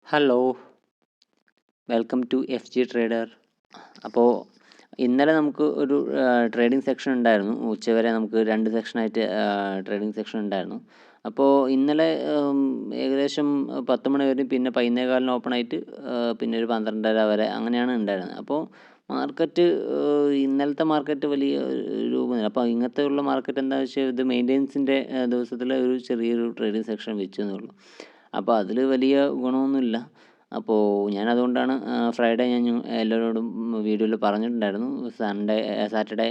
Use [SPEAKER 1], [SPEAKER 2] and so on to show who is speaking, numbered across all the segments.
[SPEAKER 1] Hello, welcome to F G trader. അപ്പോൾ ഇന്നലെ നമുക്ക് ഒരു ട്രേഡിംഗ് സെക്ഷൻ ഉണ്ടായിരുന്നു. ഉച്ചവരെ നമുക്ക് 2 സെക്ഷനായിട്ട് ട്രേഡിംഗ് സെക്ഷൻ ഉണ്ടായിരുന്നു. അപ്പോൾ ഇന്നലെ ഏകദേശം 10 മണി വരെ, പിന്നെ 11:15 ഓപ്പണായിട്ട് പിന്നെ ഒരു 12:30 വരെ അങ്ങനെയാണ് ഉണ്ടായിരുന്നത്. അപ്പോൾ മാർക്കറ്റ് ഇന്നലത്തെ മാർക്കറ്റ് വലിയ രൂപമില്ല. അപ്പോൾ ഇങ്ങനത്തെ ഉള്ള മാർക്കറ്റ് എന്താണെന്ന് വെച്ചാൽ ഇത് മെയിൻ്റെനൻസിൻ്റെ ദിവസത്തിലെ ഒരു ചെറിയൊരു ട്രേഡിംഗ് സെക്ഷൻ വെച്ചു എന്നേ ഉള്ളൂ. അപ്പോൾ അതിൽ വലിയ ഗുണമൊന്നുമില്ല. അപ്പോൾ ഞാനതുകൊണ്ടാണ് ഫ്രൈഡേ ഞാൻ എല്ലാവരോടും വീഡിയോയിൽ പറഞ്ഞിട്ടുണ്ടായിരുന്നു, സാറ്റർഡേ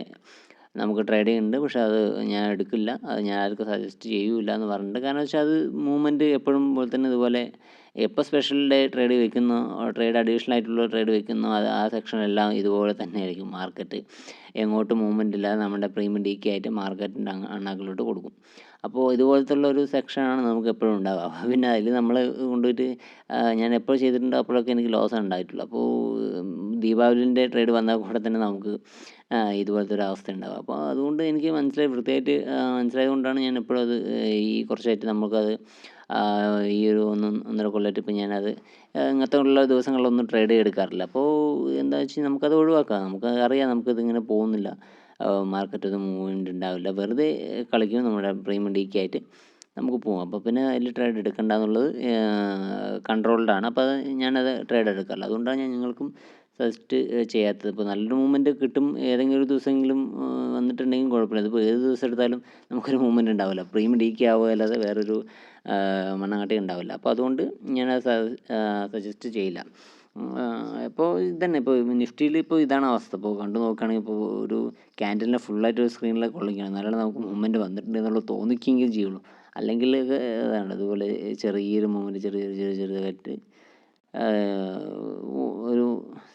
[SPEAKER 1] നമുക്ക് ട്രേഡിംഗ് ഉണ്ട്, പക്ഷേ അത് ഞാൻ എടുക്കില്ല, അത് ഞാൻ ആർക്കും സജസ്റ്റ് ചെയ്യൂല എന്ന് പറഞ്ഞിട്ട്. കാരണം വെച്ചാൽ അത് മൂവ്മെൻറ്റ് എപ്പോഴും പോലെ തന്നെ ഇതുപോലെ എപ്പോൾ സ്പെഷ്യൽ ഡേ ട്രേഡ് വയ്ക്കുന്നു, ട്രേഡ് അഡീഷണൽ ആയിട്ടുള്ള ട്രേഡ് വയ്ക്കുന്നു, അത് ആ സെക്ഷനെല്ലാം ഇതുപോലെ തന്നെ ആയിരിക്കും. മാർക്കറ്റ് എങ്ങോട്ട് മൂവ്മെൻറ്റ് ഇല്ലാതെ നമ്മുടെ പ്രീമിയം ഡി കെ ആയിട്ട് മാർക്കറ്റിൻ്റെ അണ്ണാക്കിലോട്ട് കൊടുക്കും. അപ്പോൾ ഇതുപോലത്തെ ഉള്ളൊരു സെക്ഷനാണ് നമുക്ക് എപ്പോഴും ഉണ്ടാവുക. പിന്നെ അതിൽ നമ്മൾ കൊണ്ടുപോയിട്ട് ഞാൻ എപ്പോൾ ചെയ്തിട്ടുണ്ടോ അപ്പോഴൊക്കെ എനിക്ക് ലോസ് ഉണ്ടായിട്ടുള്ളൂ. അപ്പോൾ ദീപാവലിൻ്റെ ട്രേഡ് വന്നാൽ കൂടെ തന്നെ നമുക്ക് ഇതുപോലത്തെ ഒരു അവസ്ഥ ഉണ്ടാവുക. അപ്പോൾ അതുകൊണ്ട് എനിക്ക് വൃത്തിയായിട്ട് മനസ്സിലായത് കൊണ്ടാണ് ഞാൻ എപ്പോഴും അത് ഈ കുറച്ചായിട്ട് നമുക്കത് ഈ ഒരു ഒന്നര കൊല്ലമായിട്ട് ഇപ്പം ഞാനത് ഇങ്ങനത്തെ ഉള്ള ദിവസങ്ങളിലൊന്നും ട്രേഡ് എടുക്കാറില്ല. അപ്പോൾ എന്താ വെച്ചാൽ നമുക്കത് ഒഴിവാക്കാം. നമുക്ക് അറിയാം നമുക്കിതിങ്ങനെ പോകുന്നില്ല, മാർക്കറ്റൊന്നും മൂവ്മെൻറ്റ് ഉണ്ടാവില്ല, വെറുതെ കളിക്കും, നമ്മുടെ പ്രീമിയം ഡി കെ ആയിട്ട് നമുക്ക് പോകാം. അപ്പോൾ പിന്നെ അതിൽ ട്രേഡ് എടുക്കണ്ട എന്നുള്ളത് കൺട്രോൾഡാണ്. അപ്പോൾ അത് ഞാനത് ട്രേഡ് എടുക്കാറില്ല. അതുകൊണ്ടാണ് ഞാൻ നിങ്ങൾക്കും സജസ്റ്റ് ചെയ്യാത്തത്. ഇപ്പോൾ നല്ലൊരു മൂവ്മെൻറ്റ് കിട്ടും, ഏതെങ്കിലും ഒരു ദിവസമെങ്കിലും വന്നിട്ടുണ്ടെങ്കിൽ കുഴപ്പമില്ല. ഇതിപ്പോൾ ഏത് ദിവസം എടുത്താലും നമുക്കൊരു മൂവ്മെൻറ്റ് ഉണ്ടാവില്ല, പ്രീമിയം ഡി കെ ആവുക അല്ലാതെ വേറൊരു മണ്ണാങ്കട്ടി ഉണ്ടാവില്ല. അപ്പോൾ അതുകൊണ്ട് ഞാനത് സജസ്റ്റ് ചെയ്യില്ല. ഇപ്പോൾ ഇതന്നെ, ഇപ്പോൾ നിഫ്റ്റിയിൽ ഇപ്പോൾ ഇതാണ് അവസ്ഥ. ഇപ്പോൾ കണ്ടു നോക്കുകയാണെങ്കിൽ ഇപ്പോൾ ഒരു ക്യാൻഡലിനെ ഫുള്ളായിട്ട് ഒരു സ്ക്രീനിലേക്ക് കൊള്ളിക്കണം, എന്നാലാണ് നമുക്ക് മൂവ്മെൻറ്റ് വന്നിട്ടുണ്ട് എന്നുള്ളത് തോന്നിക്കെങ്കിലും ചെയ്യുള്ളൂ. അല്ലെങ്കിൽ ഇതാണ് ഇതുപോലെ ചെറിയൊരു മൂവ്മെൻറ്റ് ചെറിയതായിട്ട് ഒരു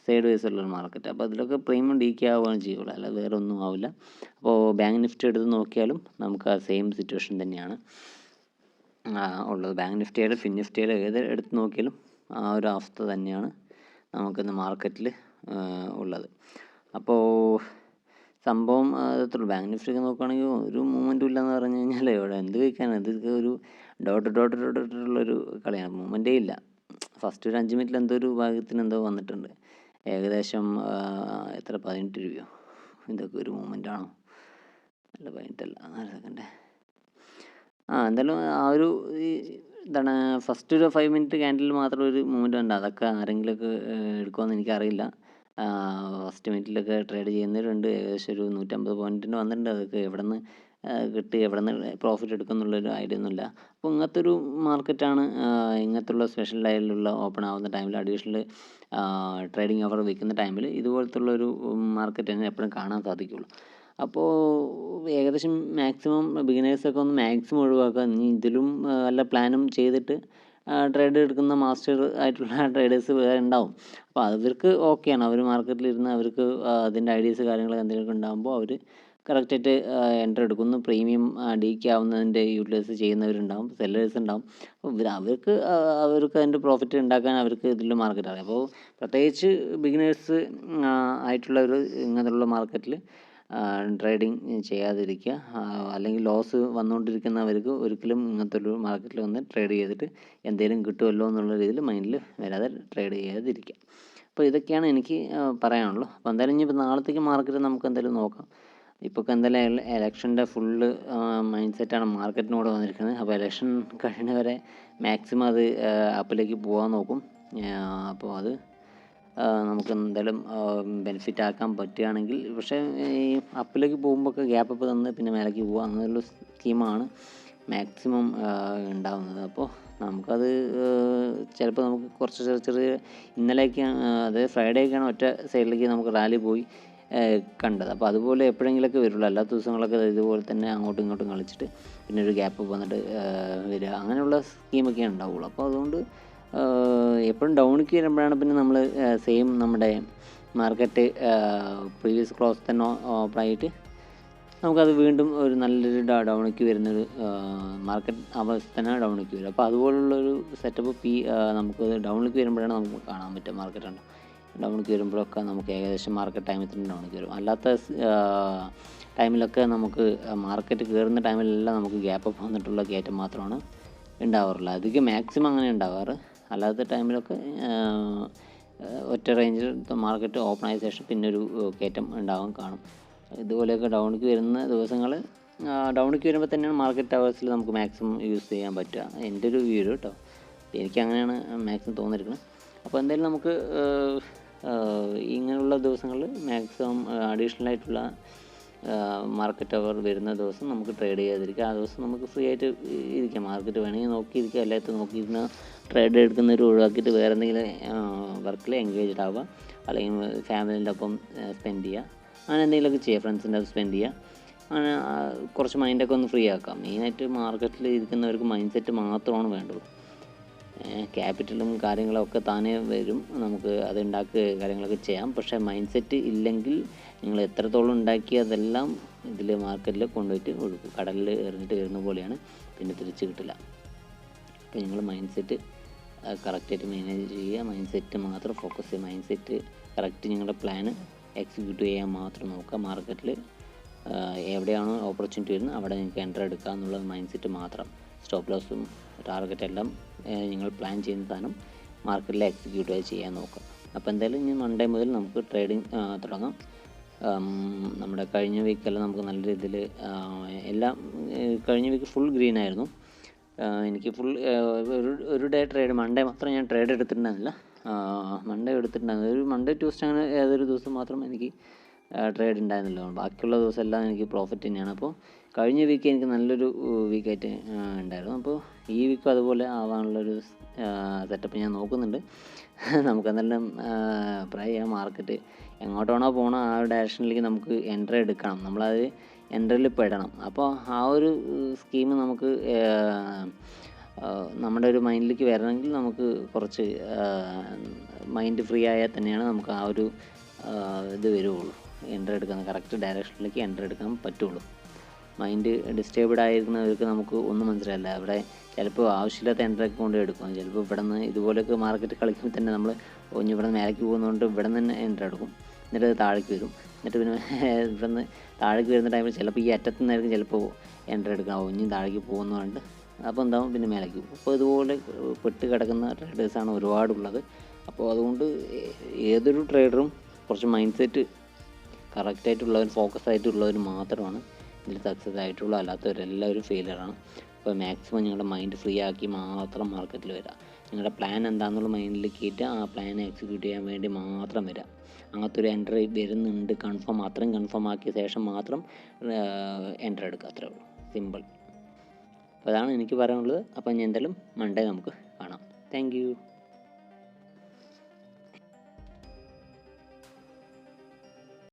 [SPEAKER 1] സൈഡ് വേസ് ഉള്ളൊരു മാർക്കറ്റ്. അപ്പോൾ അതിലൊക്കെ പ്രീമിയം ഡി കെ ആവുകയാണ് ചെയ്യുള്ളൂ, അല്ലാതെ വേറെ ഒന്നും ആവില്ല. അപ്പോൾ ബാങ്ക് നിഫ്റ്റി എടുത്ത് നോക്കിയാലും നമുക്ക് ആ സെയിം സിറ്റുവേഷൻ തന്നെയാണ് ഉള്ളത്. ബാങ്ക് നിഫ്റ്റിയുടെ ഫിൻ നിഫ്റ്റിയുടെ ഏത് എടുത്ത് നോക്കിയാലും ആ ഒരു അവസ്ഥ തന്നെയാണ് നമുക്കിന്ന് മാർക്കറ്റിൽ ഉള്ളത്. അപ്പോൾ സംഭവം അത്രയുള്ളൂ. ബാങ്ക് നിഫ്റ്റിയൊക്കെ നോക്കുകയാണെങ്കിൽ ഒരു മൂവ്മെൻറ്റും ഇല്ലയെന്ന് പറഞ്ഞു കഴിഞ്ഞാൽ ഇവിടെ എന്ത് കഴിക്കാനാണ്? ഇതൊക്കെ ഒരു ഡോട്ടുള്ളൊരു കളിയാണ്, മൂവ്മെൻറ്റേ ഇല്ല. ഫസ്റ്റ് ഒരു 5 മിനിറ്റിൽ എന്തോ ഒരു ഭാഗത്തിന് എന്തോ വന്നിട്ടുണ്ട്, ഏകദേശം എത്ര 18 രൂപയോ. ഇതൊക്കെ ഒരു മൂവ്മെൻറ്റാണോ? അല്ല, 18 അല്ല, 4 സെക്കൻഡ്. എന്തായാലും ആ ഒരു എന്താണ് ഫസ്റ്റ് ഒരു 5 മിനിറ്റ് ക്യാൻഡിൽ മാത്രം ഒരു മൂവ്മെൻറ്റ് ഉണ്ട്. അതൊക്കെ ആരെങ്കിലുമൊക്കെ എടുക്കുമെന്ന് എനിക്കറിയില്ല. ഫസ്റ്റ് മിനിറ്റിലൊക്കെ ട്രേഡ് ചെയ്യുന്നവരുണ്ട്. ഏകദേശം ഒരു 150 പോയിൻറ്റിന് വന്നിട്ടുണ്ട്. അതൊക്കെ എവിടെ നിന്ന് കിട്ടി, എവിടെ നിന്ന് പ്രോഫിറ്റ് എടുക്കും എന്നുള്ളൊരു ഐഡിയ ഒന്നുമില്ല. അപ്പോൾ ഇങ്ങനത്തെ ഒരു മാർക്കറ്റാണ്. ഇങ്ങനത്തുള്ള സ്പെഷ്യൽ ഡേയിലുള്ള ഓപ്പൺ ആവുന്ന ടൈമിൽ, അഡീഷണൽ ട്രേഡിംഗ് അവർ വയ്ക്കുന്ന ടൈമിൽ ഇതുപോലത്തുള്ളൊരു മാർക്കറ്റ് തന്നെ എപ്പോഴും കാണാൻ സാധിക്കുള്ളൂ. അപ്പോൾ ഏകദേശം മാക്സിമം ബിഗിനേഴ്സൊക്കെ ഒന്ന് മാക്സിമം ഒഴിവാക്കുക. ഇനി ഇതിലും വല്ല പ്ലാനും ചെയ്തിട്ട് ട്രേഡ് എടുക്കുന്ന മാസ്റ്റർ ആയിട്ടുള്ള ട്രേഡേഴ്സ് വേറെ ഉണ്ടാവും. അപ്പോൾ അവർക്ക് ഓക്കെയാണ്, അവർ മാർക്കറ്റിലിരുന്ന് അവർക്ക് അതിൻ്റെ ഐഡിയാസ് കാര്യങ്ങൾ എന്തെങ്കിലുമൊക്കെ ഉണ്ടാകുമ്പോൾ അവർ കറക്റ്റായിട്ട് എൻ്റർ എടുക്കുന്നു. പ്രീമിയം ഡി കെ ആവുന്നതിൻ്റെ യൂട്ടിലൈസ് ചെയ്യുന്നവരുണ്ടാവും, സെല്ലേഴ്സ് ഉണ്ടാവും. അപ്പോൾ അവർക്ക് അതിൻ്റെ പ്രോഫിറ്റ് ഉണ്ടാക്കാൻ അവർക്ക് ഇതിൽ മാർക്കറ്റ് അറിയാം. അപ്പോൾ പ്രത്യേകിച്ച് ബിഗിനേഴ്സ് ആയിട്ടുള്ളവർ ഇങ്ങനെയുള്ള മാർക്കറ്റിൽ ട്രേഡിങ് ചെയ്യാതിരിക്കുക. അല്ലെങ്കിൽ ലോസ് വന്നുകൊണ്ടിരിക്കുന്നവർക്ക് ഒരിക്കലും ഇങ്ങനത്തെ ഒരു മാർക്കറ്റിൽ വന്ന് ട്രേഡ് ചെയ്തിട്ട് എന്തെങ്കിലും കിട്ടുമല്ലോ എന്നുള്ള രീതിയിൽ മൈൻഡിൽ വരാതെ ട്രേഡ് ചെയ്യാതിരിക്കുക. അപ്പോൾ ഇതൊക്കെയാണ് എനിക്ക് പറയാനുള്ളൂ. അപ്പോൾ എന്തായാലും ഇനിയിപ്പോൾ നാളത്തേക്ക് മാർക്കറ്റ് നമുക്ക് എന്തായാലും നോക്കാം. ഇപ്പോൾ എന്തായാലും എലക്ഷൻ്റെ ഫുള്ള് മൈൻഡ് സെറ്റാണ് മാർക്കറ്റിനോട് വന്നിരിക്കുന്നത്. അപ്പോൾ എലക്ഷൻ കഴിയുന്നവരെ മാക്സിമം അത് അപ്പിലേക്ക് പോകാൻ നോക്കും. അപ്പോൾ അത് നമുക്ക് എന്തായാലും ബെനിഫിറ്റ് ആക്കാൻ പറ്റുകയാണെങ്കിൽ. പക്ഷേ ഈ അപ്പിലേക്ക് പോകുമ്പോഴൊക്കെ ഗ്യാപ്പ് അപ്പ് തന്ന് പിന്നെ മേലേക്ക് പോകുക അങ്ങനെയുള്ള സ്കീമാണ് മാക്സിമം ഉണ്ടാകുന്നത്. അപ്പോൾ നമുക്കത് ചിലപ്പോൾ നമുക്ക് കുറച്ച് ചെറിയ ഇന്നലെയൊക്കെയാണ്, അതായത് ഫ്രൈഡേയൊക്കെയാണ് ഒറ്റ സൈഡിലേക്ക് നമുക്ക് റാലി പോയി കണ്ടത്. അപ്പോൾ അതുപോലെ എപ്പോഴെങ്കിലുമൊക്കെ വരുള്ളൂ. അല്ലാത്ത ദിവസങ്ങളൊക്കെ ഇതുപോലെ തന്നെ അങ്ങോട്ടും ഇങ്ങോട്ടും കളിച്ചിട്ട് പിന്നെ ഒരു ഗ്യാപ്പ് വന്നിട്ട് വരിക, അങ്ങനെയുള്ള സ്കീമൊക്കെയാണ് ഉണ്ടാവുള്ളൂ. അപ്പോൾ അതുകൊണ്ട് എപ്പോഴും ഡൗണിലേക്ക് വരുമ്പോഴാണ് പിന്നെ നമ്മൾ സെയിം നമ്മുടെ മാർക്കറ്റ് പ്രീവിയസ് ക്ലോസ് തന്നെ ഓപ്പണായിട്ട് നമുക്കത് വീണ്ടും ഒരു നല്ലൊരു ഡൗണിലേക്ക് വരുന്നൊരു മാർക്കറ്റ് അവസ്ഥ തന്നെ ഡൗണിലേക്ക് വരും. അപ്പോൾ അതുപോലുള്ളൊരു സെറ്റപ്പ് നമുക്ക് ഡൗണിലേക്ക് വരുമ്പോഴാണ് നമുക്ക് കാണാൻ പറ്റുക. മാർക്കറ്റുണ്ട് ഡൗണിലേക്ക് വരുമ്പോഴൊക്കെ നമുക്ക് ഏകദേശം മാർക്കറ്റ് ടൈമിൽ തന്നെ ഡൗണിലേക്ക് വരും. അല്ലാത്ത ടൈമിലൊക്കെ നമുക്ക് മാർക്കറ്റ് കയറുന്ന ടൈമിലെല്ലാം നമുക്ക് ഗ്യാപ്പ് അപ്പ് വന്നിട്ടുള്ള കയറ്റം മാത്രമാണ് ഉണ്ടാവാറുള്ളത്. അധികം മാക്സിമം അങ്ങനെ ഉണ്ടാവാറ്. അല്ലാത്ത ടൈമിലൊക്കെ ഒറ്റ റേഞ്ചിൽ മാർക്കറ്റ് ഓപ്പൺ ആയ ശേഷം പിന്നെ ഒരു കയറ്റം ഉണ്ടാവാൻ കാണും. ഇതുപോലെയൊക്കെ ഡൗണിലേക്ക് വരുന്ന ദിവസങ്ങൾ ഡൗണിലേക്ക് വരുമ്പോൾ തന്നെയാണ് മാർക്കറ്റ് അവേഴ്സിൽ നമുക്ക് മാക്സിമം യൂസ് ചെയ്യാൻ പറ്റുക. എൻ്റെ ഒരു വ്യൂ കേട്ടോ, എനിക്കങ്ങനെയാണ് മാക്സിമം തോന്നിയിരിക്കുന്നത്. അപ്പോൾ എന്തായാലും നമുക്ക് ഇങ്ങനെയുള്ള ദിവസങ്ങളിൽ മാക്സിമം അഡീഷണൽ ആയിട്ടുള്ള മാർക്കറ്റ് അവർ വരുന്ന ദിവസം നമുക്ക് ട്രേഡ് ചെയ്യാതിരിക്കുക. ആ ദിവസം നമുക്ക് ഫ്രീ ആയിട്ട് ഇരിക്കാം. മാർക്കറ്റ് വേണമെങ്കിൽ നോക്കിയിരിക്കുക, അല്ലാത്ത നോക്കിയിരുന്ന ട്രേഡ് എടുക്കുന്നവർ ഒഴിവാക്കിയിട്ട് വേറെ എന്തെങ്കിലും വർക്കിൽ എൻഗേജ്ഡ് ആവുക, അല്ലെങ്കിൽ ഫാമിലിൻ്റെ ഒപ്പം സ്പെൻഡ് ചെയ്യുക, അങ്ങനെ എന്തെങ്കിലുമൊക്കെ ചെയ്യുക, ഫ്രണ്ട്സിൻ്റെ ഒപ്പം സ്പെൻഡ് ചെയ്യുക. അങ്ങനെ കുറച്ച് മൈൻഡൊക്കെ ഒന്ന് ഫ്രീ ആക്കാം. മെയിനായിട്ട് മാർക്കറ്റിൽ ഇരിക്കുന്നവർക്ക് മൈൻഡ് സെറ്റ് മാത്രമാണ് വേണ്ടത്. ക്യാപിറ്റലും കാര്യങ്ങളൊക്കെ താനേ വരും, നമുക്ക് അത് ഉണ്ടാക്കുക കാര്യങ്ങളൊക്കെ ചെയ്യാം. പക്ഷേ മൈൻഡ് സെറ്റ് ഇല്ലെങ്കിൽ നിങ്ങൾ എത്രത്തോളം ഉണ്ടാക്കിയതെല്ലാം ഇതിൽ മാർക്കറ്റിൽ കൊണ്ടുപോയിട്ട് ഒഴുക്കും. കടലിൽ എറിഞ്ഞിട്ട് വരുന്ന പോലെയാണ്, പിന്നെ തിരിച്ച് കിട്ടില്ല. അപ്പോൾ നിങ്ങൾ മൈൻഡ് സെറ്റ് കറക്റ്റായിട്ട് മാനേജ് ചെയ്യുക. മൈൻഡ് സെറ്റ് മാത്രം ഫോക്കസ് ചെയ്യുക. മൈൻഡ് സെറ്റ് കറക്റ്റ് നിങ്ങളുടെ പ്ലാൻ എക്സിക്യൂട്ട് ചെയ്യാൻ മാത്രം നോക്കുക. മാർക്കറ്റിൽ എവിടെയാണോ ഓപ്പർച്യൂണിറ്റി വരുന്നത് അവിടെ നിങ്ങൾക്ക് എൻ്റർ എടുക്കുക എന്നുള്ള മൈൻഡ് സെറ്റ് മാത്രം. സ്റ്റോപ്പ് ലോസും ടാർഗറ്റ് എല്ലാം നിങ്ങൾ പ്ലാൻ ചെയ്യുന്ന സാധനം മാർക്കറ്റിൽ എക്സിക്യൂട്ട് ചെയ്യാൻ നോക്കുക. അപ്പോൾ എന്തായാലും ഇനി മൺഡേ മുതൽ നമുക്ക് ട്രേഡിങ് തുടങ്ങാം. നമ്മുടെ കഴിഞ്ഞ വീക്കെല്ലാം നമുക്ക് നല്ല രീതിയിൽ എല്ലാം കഴിഞ്ഞ വീക്ക് ഫുൾ ഗ്രീൻ ആയിരുന്നു. എനിക്ക് ഫുൾ ഒരു ഡേ ട്രേഡ്, മൺഡേ മാത്രം ഞാൻ ട്രേഡ് എടുത്തിട്ടുണ്ടായിരുന്നില്ല. മൺഡേ എടുത്തിട്ടുണ്ടായിരുന്നു. ഒരു മൺഡേ ട്യൂസ്ഡേ അങ്ങനെ ഏതൊരു ദിവസം മാത്രം എനിക്ക് ട്രേഡ് ഉണ്ടായിരുന്നില്ല. ബാക്കിയുള്ള ദിവസം എല്ലാം എനിക്ക് പ്രോഫിറ്റ് തന്നെയാണ്. അപ്പോൾ കഴിഞ്ഞ വീക്ക് എനിക്ക് നല്ലൊരു വീക്കായിട്ട് ഉണ്ടായിരുന്നു. അപ്പോൾ ഈ വീക്കും അതുപോലെ ആവാനുള്ളൊരു സെറ്റപ്പ് ഞാൻ നോക്കുന്നുണ്ട്. നമുക്കെന്തെല്ലാം ട്രൈ ചെയ്യാം. മാർക്കറ്റ് എങ്ങോട്ടാണോ പോകണം ആ ഒരു ഡയറക്ഷനിലേക്ക് നമുക്ക് എൻട്രി എടുക്കണം. നമ്മളത് എൻട്രിയിൽ പെടണം. അപ്പോൾ ആ ഒരു സ്കീം നമുക്ക് നമ്മുടെ ഒരു മൈൻഡിലേക്ക് വരണമെങ്കിൽ നമുക്ക് കുറച്ച് മൈൻഡ് ഫ്രീ ആയാൽ തന്നെയാണ് നമുക്ക് ആ ഒരു ഇത് വരുള്ളൂ. എൻട്രി എടുക്കാൻ കറക്റ്റ് ഡയറക്ഷനിലേക്ക് എൻട്രി എടുക്കാൻ പറ്റുള്ളൂ. മൈൻഡ് ഡിസ്റ്റർബ്ഡ് ആയിരിക്കുന്നവർക്ക് നമുക്ക് ഒന്നും മനസ്സിലായില്ല. അവിടെ ചിലപ്പോൾ ആവശ്യമില്ലാത്ത എൻട്രിയൊക്കെ കൊണ്ട് എടുക്കും. ചിലപ്പോൾ ഇവിടെ നിന്ന് ഇതുപോലെയൊക്കെ മാർക്കറ്റ് കളിക്കുമ്പോൾ തന്നെ നമ്മൾ ഒഞ്ഞ് ഇവിടെ നിന്ന് മേലേക്ക് പോകുന്നതുകൊണ്ട് ഇവിടെ നിന്ന് തന്നെ എൻട്രി എടുക്കും. എന്നിട്ട് അത് താഴേക്ക് വരും. എന്നിട്ട് പിന്നെ ഇവിടെ നിന്ന് താഴേക്ക് വരുന്ന ടൈമിൽ ചിലപ്പോൾ ഈ അറ്റത്തു നിന്നായിരിക്കും ചിലപ്പോൾ എൻട്രി എടുക്കാൻ ഒഞ്ഞും താഴേക്ക് പോകുന്നതുകൊണ്ട് അപ്പോൾ എന്താവും പിന്നെ മേലേക്ക് പോകും. അപ്പോൾ ഇതുപോലെ പെട്ട് കിടക്കുന്ന ട്രേഡേഴ്സാണ് ഒരുപാടുള്ളത്. അപ്പോൾ അതുകൊണ്ട് ഏതൊരു ട്രേഡറും കുറച്ച് മൈൻഡ് സെറ്റ് കറക്റ്റായിട്ടുള്ളവർ, ഫോക്കസ് ആയിട്ടുള്ളവർ മാത്രമാണ് ഇതിൽ സക്സസ് ആയിട്ടുള്ളൂ. അല്ലാത്തവരെല്ലാവരും ഫെയിലിയറാണ്. അപ്പോൾ മാക്സിമം നിങ്ങളുടെ മൈൻഡ് ഫ്രീ ആക്കി മാത്രം മാർക്കറ്റിൽ വരിക. നിങ്ങളുടെ പ്ലാൻ എന്താണെന്നുള്ള മൈൻഡിൽ കയറ്റുക. ആ പ്ലാൻ എക്സിക്യൂട്ട് ചെയ്യാൻ വേണ്ടി മാത്രം വരിക. അങ്ങനത്തെ ഒരു എൻട്രി വരുന്നുണ്ട് അത്രയും കൺഫേം ആക്കിയ ശേഷം മാത്രം എൻട്രി എടുക്കുക. അത്രേ ഉള്ളൂ, സിമ്പിൾ. അപ്പോൾ അതാണ് എനിക്ക് പറയാനുള്ളത്. അപ്പോൾ ഇനി എന്തായാലും മൺഡേ നമുക്ക് കാണാം. Thank you.